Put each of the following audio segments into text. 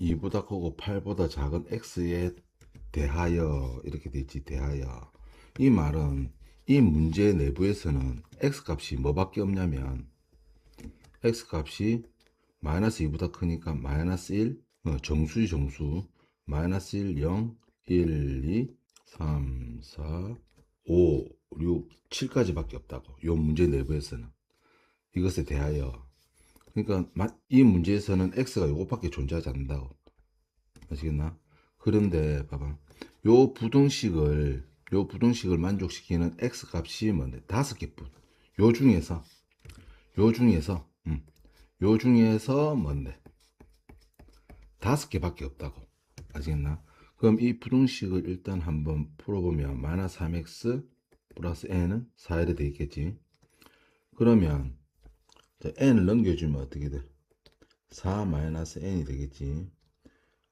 2보다 크고 8보다 작은 x에 대하여 이렇게 돼 있지. 대하여. 이 말은 이 문제 내부에서는 x 값이 뭐밖에 없냐면 x 값이 마이너스 2보다 크니까 마이너스 1, 정수지 정수. 마이너스 1, 0, 1, 2, 3, 4, 5, 6, 7까지 밖에 없다고. 이 문제 내부에서는. 이것에 대하여. 그러니까 이 문제에서는 x가 요것밖에 존재하지 않는다고. 아시겠나? 그런데 봐봐. 요 부등식을 만족시키는 x 값이 뭔데? 5개뿐. 요 중에서 요 중에서 요 중에서 뭔데? 5개밖에 없다고. 아시겠나? 그럼 이 부등식을 일단 한번 풀어보면 마이너스 3x 플러스 n은 4에 돼 있겠지. 그러면 n을 넘겨주면 어떻게 돼? 4 마이너스 n이 되겠지.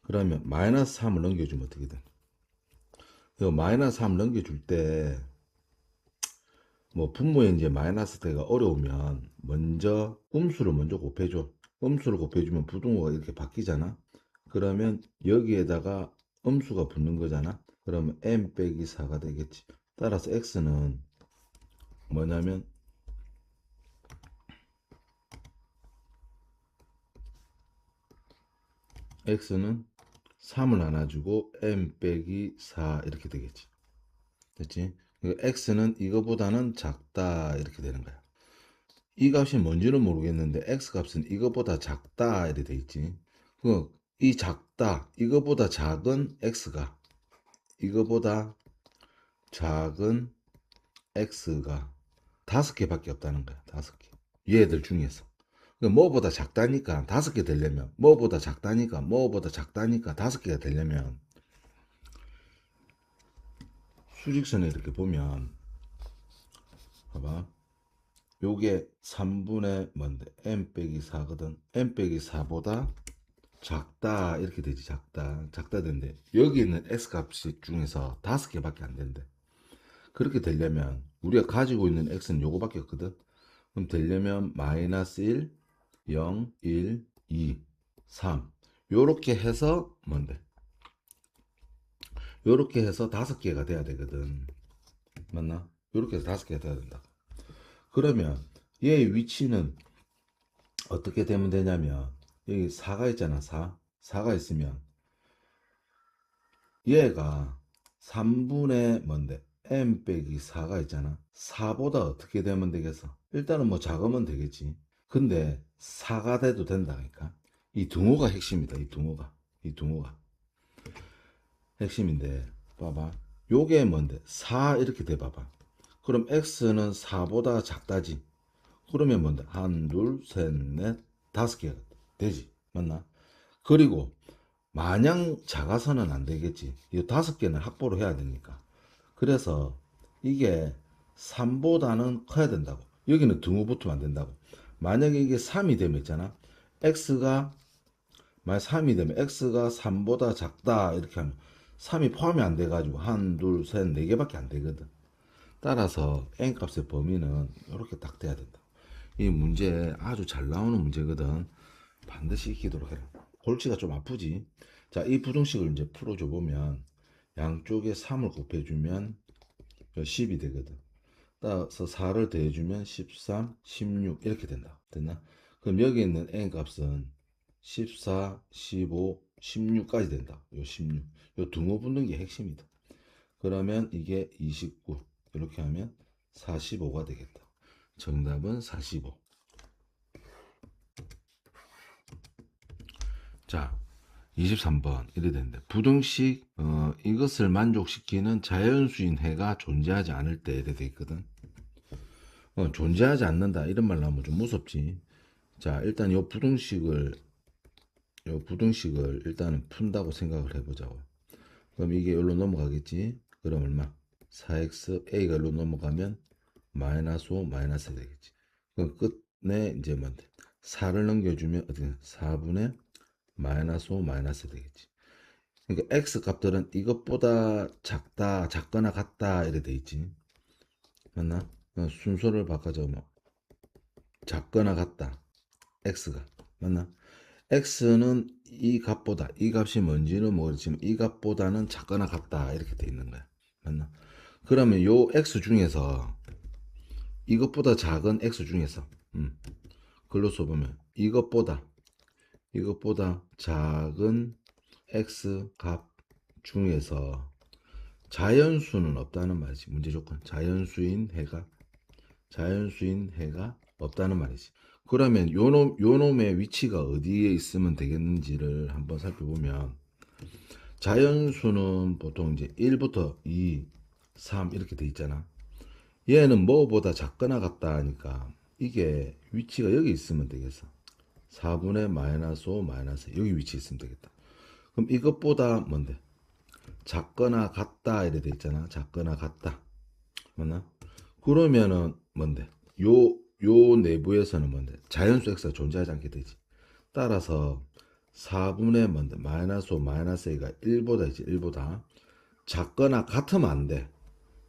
그러면 마이너스 3을 넘겨주면 어떻게 돼? 이 마이너스 3 넘겨줄 때 뭐 분모에 이제 마이너스 대가 어려우면 먼저 음수를 먼저 곱해줘. 음수를 곱해주면 부등호가 이렇게 바뀌잖아. 그러면 여기에다가 음수가 붙는 거잖아. 그러면 n 빼기 4가 되겠지. 따라서 x는 뭐냐면 x는 3을 나눠주고 n 빼기 4 이렇게 되겠지. 됐지? x는 이거보다는 작다 이렇게 되는 거야. 이 값이 뭔지는 모르겠는데 x 값은 이거보다 작다 이렇게 돼 있지. 이 작다 이거보다 작은 x가 이거보다 작은 x가 5개밖에 없다는 거야. 5개. 얘들 중에서. 뭐보다 작다니까 5개 되려면 뭐보다 작다니까 뭐보다 작다니까 5개가 되려면 수직선에 이렇게 보면 봐봐. 요게 3분의 뭔데 n 빼기 4거든. n 빼기 4보다 작다 이렇게 되지. 작다 된대. 여기 있는 x 값이 중에서 5개밖에 안 된대. 그렇게 되려면 우리가 가지고 있는 x는 요거밖에 없거든. 그럼 되려면 마이너스 1, 0, 1, 2, 3 요렇게 해서 뭔데 요렇게 해서 5개가 돼야 되거든. 맞나? 요렇게 해서 5개가 돼야 된다. 그러면 얘의 위치는 어떻게 되면 되냐면 여기 4가 있잖아. 4가 있으면 얘가 3분의 뭔데 n 빼기 4가 있잖아. 4보다 어떻게 되면 되겠어? 일단은 뭐 작으면 되겠지. 근데 4가 돼도 된다니까. 이 등호가 핵심이다. 이 등호가 핵심인데 봐봐. 요게 뭔데 4 이렇게 돼 봐봐. 그럼 x는 4보다 작다지. 그러면 뭔데 한, 둘, 셋, 넷, 5개가 되지. 맞나? 그리고 마냥 작아서는 안 되겠지. 이 5개는 확보를 해야 되니까. 그래서 이게 3보다는 커야 된다고. 여기는 등호 붙으면 안 된다고. 만약에 이게 3이 되면 있잖아. x가 만약 3이 되면 x가 3보다 작다 이렇게 하면 3이 포함이 안 돼가지고 한, 둘, 셋, 네 개밖에 안 되거든. 따라서 n 값의 범위는 이렇게 딱 돼야 된다. 이 문제 아주 잘 나오는 문제거든. 반드시 익히도록 해라. 골치가 좀 아프지. 자, 이 부등식을 이제 풀어줘 보면 양쪽에 3을 곱해주면 10이 되거든. 따라서 4를 더해주면 13, 16 이렇게 된다. 됐나? 그럼 여기 있는 n 값은 14, 15, 16까지 된다. 요 16. 요 등호 붙는 게 핵심이다. 그러면 이게 29. 이렇게 하면 45가 되겠다. 정답은 45. 자, 23번 이래 되는데 부등식 이것을 만족시키는 자연수인 해가 존재하지 않을 때 이래 돼 있거든. 존재하지 않는다 이런 말 나오면 좀 무섭지. 자, 일단 요 부등식을 일단은 푼다고 생각을 해보자고. 그럼 이게 여기로 넘어가겠지. 그럼 얼마? 4x a가 여기로 넘어가면 마이너스 5 마이너스 되겠지. 그럼 끝내 이제 뭔데 4를 넘겨주면 어떻게 4분의 마이너스 5 마이너스 되겠지. 그러니까 x 값들은 이것보다 작다, 작거나 같다 이래 돼 있지. 맞나? 순서를 바꿔줘. 뭐 작거나 같다. x가 맞나? x는 이 값보다, 이 값이 뭔지는 모르지만 이 값보다는 작거나 같다 이렇게 돼 있는 거야. 맞나? 그러면 요 x 중에서 이것보다 작은 x 중에서 글로 써보면 이것보다 작은 x 값 중에서 자연수는 없다는 말이지. 문제 조건 자연수인 해가 없다는 말이지. 그러면 요놈의 위치가 어디에 있으면 되겠는지를 한번 살펴보면, 자연수는 보통 이제 1부터 2, 3 이렇게 돼 있잖아. 얘는 뭐보다 작거나 같다 하니까 이게 위치가 여기 있으면 되겠어. 4분의 마이너스 5 마이너스 여기 위치에 있으면 되겠다. 그럼 이것보다 뭔데? 작거나 같다 이래 돼 있잖아. 작거나 같다. 맞나? 그러면은 뭔데? 요 내부에서는 뭔데? 자연수 x가 존재하지 않게 되지. 따라서 4분의 뭔데? 마이너스 5 마이너스 a가 1보다 있지. 1보다 작거나 같으면 안 돼.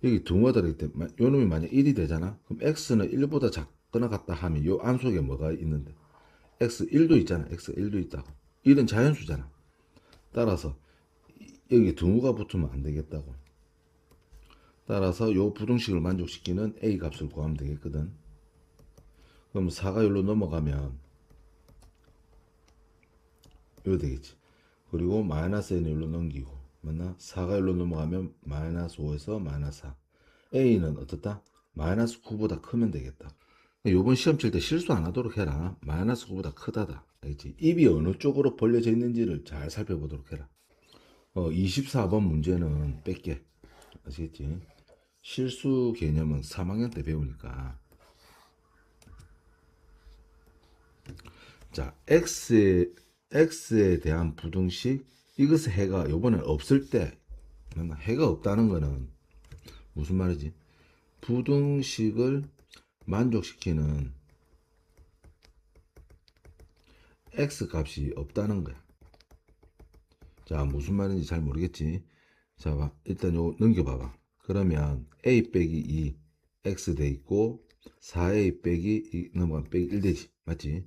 여기 등호가 들어있기 때문에 요 놈이 만약 1이 되잖아. 그럼 x는 1보다 작거나 같다 하면 요 안 속에 뭐가 있는데? x1도 있잖아. x1도 있다고. 1은 자연수잖아. 따라서 여기 등호가 붙으면 안 되겠다고. 따라서 요 부등식을 만족시키는 a 값을 구하면 되겠거든. 그럼 4가 여기로 넘어가면 이거 되겠지. 그리고 마이너스 n을 여기로 넘기고, 맞나? 4가 여기로 넘어가면 마이너스 5에서 마이너스 4. a는 어떻다? 마이너스 9보다 크면 되겠다. 요번 시험 칠 때 실수 안 하도록 해라. 마이너스 9보다 크다다. 알겠지? 입이 어느 쪽으로 벌려져 있는지를 잘 살펴보도록 해라. 24번 문제는 뺄게. 아시겠지? 실수 개념은 3학년 때 배우니까. 자, x에 대한 부등식, 이것의 해가 요번에 없을 때, 해가 없다는 거는 무슨 말이지? 부등식을 만족시키는 x 값이 없다는 거야. 자, 무슨 말인지 잘 모르겠지? 자, 일단 요 넘겨봐봐. 그러면 a 빼기 2 x 돼 있고 4a 빼기 2 넘어가면 빼기 1 되지. 맞지?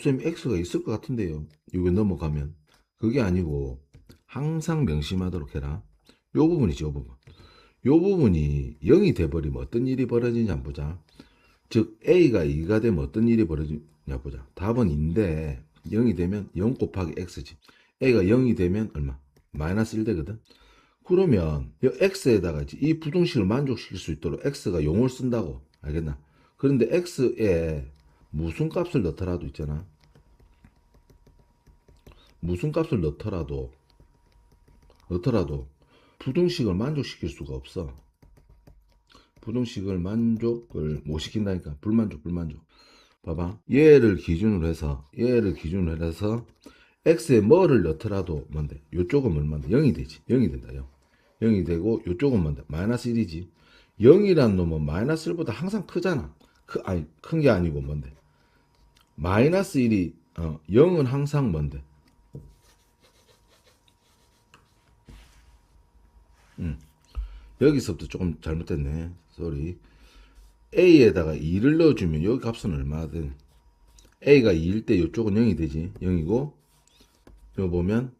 쌤 x가 있을 것 같은데요. 이게 넘어가면. 그게 아니고 항상 명심하도록 해라. 요 부분이지, 요 부분. 요 부분이 0이 돼버리면 어떤 일이 벌어지냐 보자. 즉 a가 2가 되면 어떤 일이 벌어지냐 보자. 답은 2인데 0이 되면 0 곱하기 x지. a가 0이 되면 얼마? 마이너스 1 되거든. 그러면 이 x에다가 이 부등식을 만족시킬 수 있도록 x가 0을 쓴다고. 알겠나? 그런데 x에 무슨 값을 넣더라도 있잖아. 무슨 값을 넣더라도 부등식을 만족시킬 수가 없어. 부등식을 만족을 못 시킨다니까. 불만족. 봐봐. 얘를 기준으로 해서 x에 뭐를 넣더라도 뭔데? 요쪽은 얼마인데? 0이 되지. 0이 된다. 0. 0이 되고 요쪽은 뭔데? 마이너스 1이지. 0이란 놈은 마이너스 1보다 항상 크잖아. 큰 게 아니고 뭔데? 마이너스 1이 0은 항상 뭔데? 여기서부터 조금 잘못됐네. 쏘리. a에다가 2를 넣어주면 여기 값은 얼마든 a가 2일 때 이쪽은 0이 되지. 0이고 여기 보면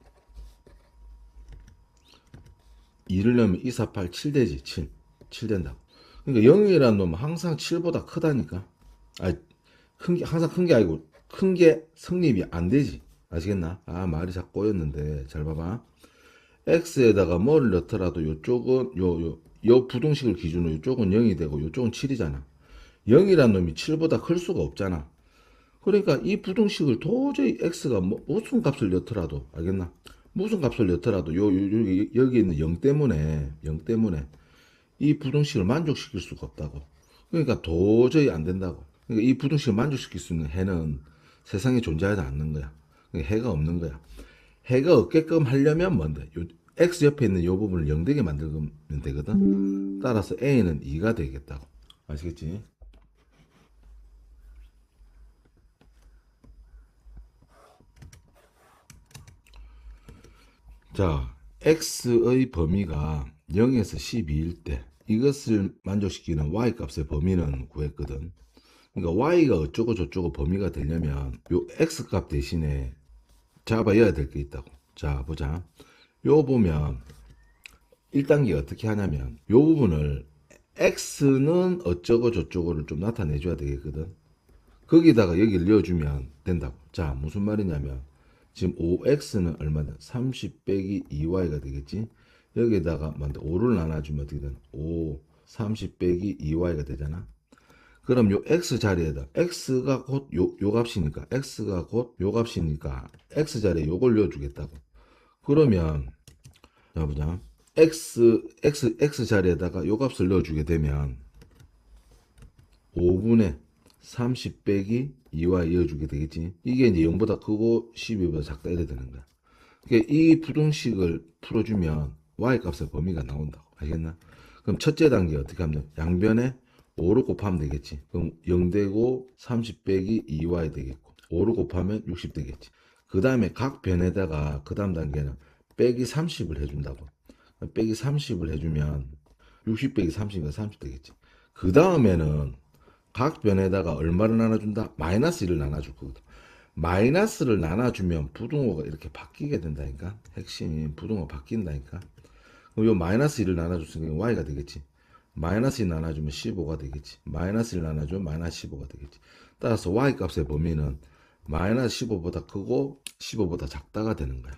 2를 넣으면 2, 4, 8, 7 되지. 7 된다고. 그러니까 0이라는 놈은 항상 7보다 크다니까. 항상 큰 게 아니고 큰 게 성립이 안 되지. 아시겠나? 말이 자꾸 꼬였는데 잘 봐봐. x에다가 뭐를 넣더라도 요쪽은 요 부등식을 기준으로 요쪽은 0이 되고 요쪽은 7이잖아. 0이란 놈이 7보다 클 수가 없잖아. 그러니까 이 부등식을 도저히 x가 무슨 값을 넣더라도, 알겠나? 무슨 값을 넣더라도 여기 있는 0 때문에 이 부등식을 만족시킬 수가 없다고. 그러니까 도저히 안 된다고. 그러니까 이 부등식을 만족시킬 수 있는 해는 세상에 존재하지 않는 거야. 그러니까 해가 없는 거야. 해가 없게끔 하려면 뭔데? x 옆에 있는 이 부분을 0 되게 만들면 되거든. 따라서 a는 2가 되겠다고. 아시겠지? 자, x의 범위가 0에서 12일 때 이것을 만족시키는 y 값의 범위는 구했거든. 그러니까 y가 어쩌고 저쩌고 범위가 되려면 요 x 값 대신에 잡아야 될 게 있다고. 자, 보자. 요 보면 1단계 어떻게 하냐면 요 부분을 x는 어쩌고 저쩌고를 좀 나타내 줘야 되겠거든. 거기다가 여기를 넣어주면 된다고. 자, 무슨 말이냐면 지금 5x는 얼마든 30 빼기 2y가 되겠지. 여기에다가 5를 나눠주면 어떻게 되나? 5 30 빼기 2y가 되잖아. 그럼 요 x 자리에다 x가 곧 요 값이니까 x가 곧 요 값이니까 x 자리에 요걸 넣어주겠다고. 그러면 자 보자. x 자리에다가 요 값을 넣어주게 되면 5분의 30 빼기 2y 이어주게 되겠지. 이게 이제 0보다 크고 12보다 작다 이래 되는 거야. 그러니까 이 부등식을 풀어주면 y 값의 범위가 나온다고. 알겠나? 그럼 첫째 단계 어떻게 하면 돼? 양변에 5를 곱하면 되겠지. 그럼 0 되고 30 빼기 2y 되겠고 5를 곱하면 60 되겠지. 그 다음에 각 변에다가 그 다음 단계는 빼기 30을 해준다고. 빼기 30을 해주면 60 빼기 30이니까 30 되겠지. 그 다음에는 각 변에다가 얼마를 나눠준다? 마이너스 1을 나눠줄 거거든. 마이너스를 나눠주면 부등호가 이렇게 바뀌게 된다니까. 핵심이 부등호 바뀐다니까. 그럼 요 마이너스 1을 나눠줬으니까 y가 되겠지. 마이너스 1 나눠주면 15가 되겠지. 마이너스 1 나눠주면 마이너스 15가 되겠지. 따라서 y 값의 범위는 마이너스 15보다 크고 15보다 작다가 되는 거야.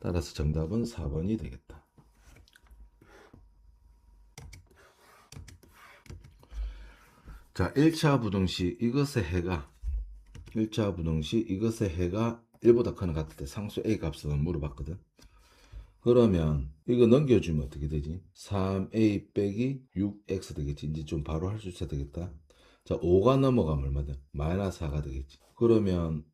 따라서 정답은 4번이 되겠다. 자, 1차 부등식 이것의 해가 1차 부등식 이것의 해가 1보다 크는 같을 때 상수 a 값은 물어봤거든. 그러면 이거 넘겨주면 어떻게 되지? 3a 빼기 6x 되겠지. 이제 좀 바로 할 수 있어야 되겠다. 자, 5가 넘어가면 얼마 돼? 마이너스 4가 되겠지. 그러면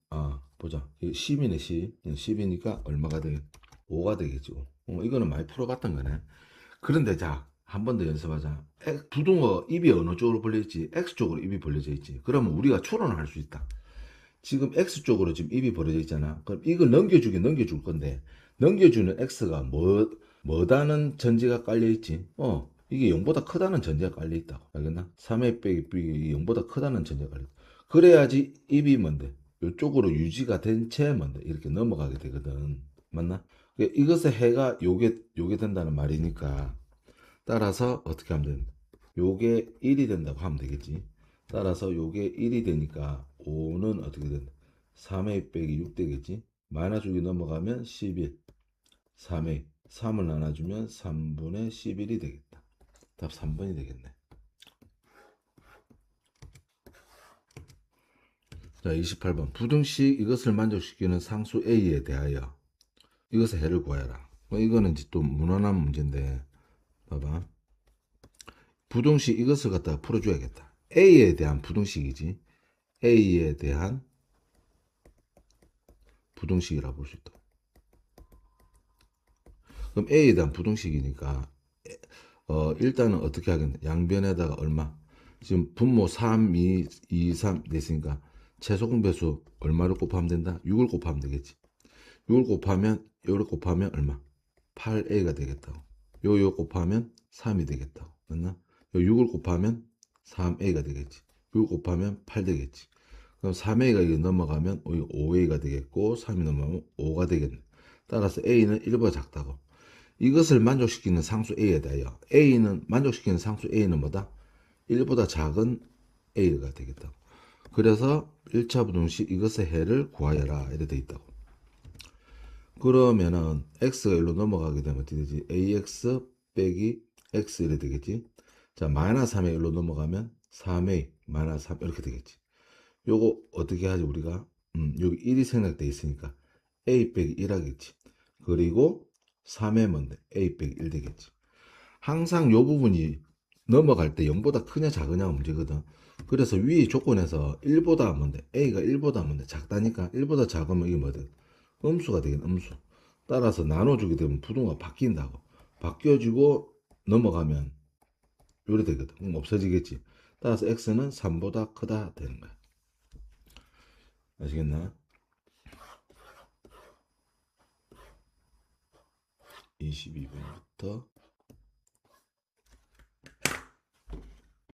보자. 10이네 10. 10이니까 얼마가 되겠? 5가 되겠지. 이거는 많이 풀어봤던 거네. 그런데 자, 한 번 더 연습하자. 부등호 입이 어느 쪽으로 벌려 있지? x 쪽으로 입이 벌려져 있지. 그러면 우리가 추론을 할 수 있다. 지금 X쪽으로 지금 입이 벌어져 있잖아. 그럼 이걸 넘겨줄 건데, 넘겨주는 X가 뭐다는 전제가 깔려있지? 이게 0보다 크다는 전제가 깔려있다고. 알겠나? 3의 빼기 0보다 크다는 전제가 깔려있다. 그래야지 입이 뭔데? 이쪽으로 유지가 된 채 뭔데? 이렇게 넘어가게 되거든. 맞나? 이것의 해가 요게 된다는 말이니까, 따라서 어떻게 하면 되는데? 요게 1이 된다고 하면 되겠지. 따라서 요게 1이 되니까 5는 어떻게 된다? 3a 빼기 6 되겠지. 마이너스 6이 넘어가면 11. 3a. 3을 나눠주면 3분의 11이 되겠다. 답 3번이 되겠네. 자, 28번. 부등식 이것을 만족시키는 상수 a에 대하여 이것의 해를 구하여라. 이거는 이제 또 무난한 문제인데, 봐봐. 부등식 이것을 갖다가 풀어줘야겠다. a에 대한 부등식이지. a에 대한 부등식이라고 볼 수 있다. 그럼 a에 대한 부등식이니까 일단은 어떻게 하겠냐. 양변에다가 얼마? 지금 분모 3, 2, 3 됐으니까 최소공배수 얼마를 곱하면 된다? 6을 곱하면 되겠지. 6을 곱하면 요를 곱하면 얼마? 8a가 되겠다고. 요 곱하면 3이 되겠다고. 맞나? 요 6을 곱하면 3a가 되겠지. 6을 곱하면 8 되겠지. 그럼 3a가 이거 넘어가면 5a가 되겠고 3이 넘어가면 5가 되겠네. 따라서 a는 1보다 작다고. 이것을 만족시키는 상수 a에 대하여 a는 만족시키는 상수 a는 뭐다? 1보다 작은 a가 되겠다고. 그래서 1차 부등식 이것의 해를 구하여라 이렇게 돼 있다고. 그러면은 x가 1로 넘어가게 되면 어떻게 되지? ax 빼기 x 이렇게 되겠지. 자, 마이너스 3에 1로 넘어가면 3a 마이너스 3 이렇게 되겠지. 요거 어떻게 하지 우리가? 여기 1이 생략돼 있으니까 a 빼기 1 하겠지. 그리고 3의 뭔데? a 빼기 1 되겠지. 항상 요 부분이 넘어갈 때 0보다 크냐 작으냐가 문제거든. 그래서 위 조건에서 1보다 뭔데? a가 1보다 뭔데? 작다니까 1보다 작으면 이게 뭐든? 음수가 되긴 음수. 따라서 나눠주게 되면 부등호가 바뀐다고. 바뀌어지고 넘어가면 요래 되거든. 그럼 없어지겠지. 따라서 x는 3보다 크다 되는 거야. 아시겠나? 22번부터